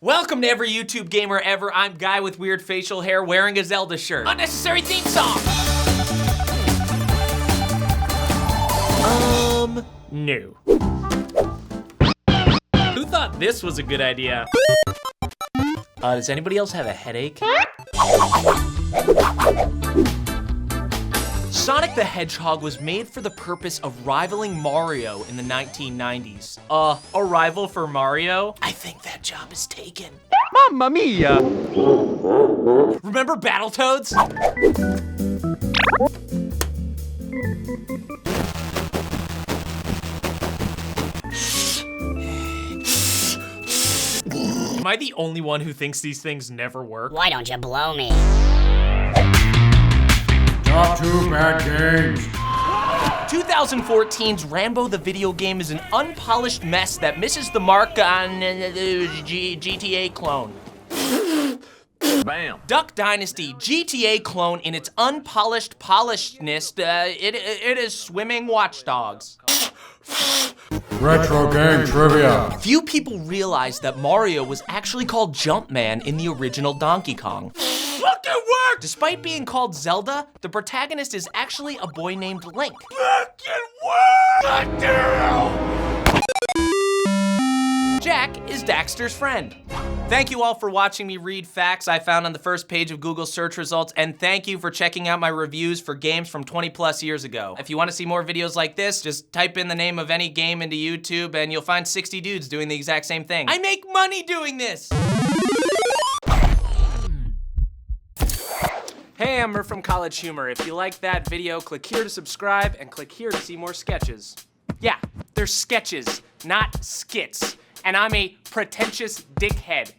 Welcome to every YouTube gamer ever. I'm Guy with weird facial hair wearing a Zelda shirt. Unnecessary theme song! No. Who thought this was a good idea? Does anybody else have a headache? Sonic the Hedgehog was made for the purpose of rivaling Mario in the 1990s. A rival for Mario? I think that job is taken. Mamma mia! Remember Battletoads? Am I the only one who thinks these things never work? Why don't you blow me? Top 2 bad games. 2014's Rambo the video game is an unpolished mess that misses the mark on GTA clone. Bam. Duck Dynasty, GTA clone in its unpolished polishedness, it is swimming watchdogs. Retro game trivia. Few people realize that Mario was actually called Jumpman in the original Donkey Kong. Look at work! Despite being called Zelda, the protagonist is actually a boy named Link. Look at work! Jack is Daxter's friend. Thank you all for watching me read facts I found on the first page of Google search results, and thank you for checking out my reviews for games from 20+ years ago. If you want to see more videos like this, just type in the name of any game into YouTube and you'll find 60 dudes doing the exact same thing. I make money doing this! Hey, I'm Murph from College Humor. If you like that video, click here to subscribe and click here to see more sketches. Yeah, they're sketches, not skits. And I'm a pretentious dickhead.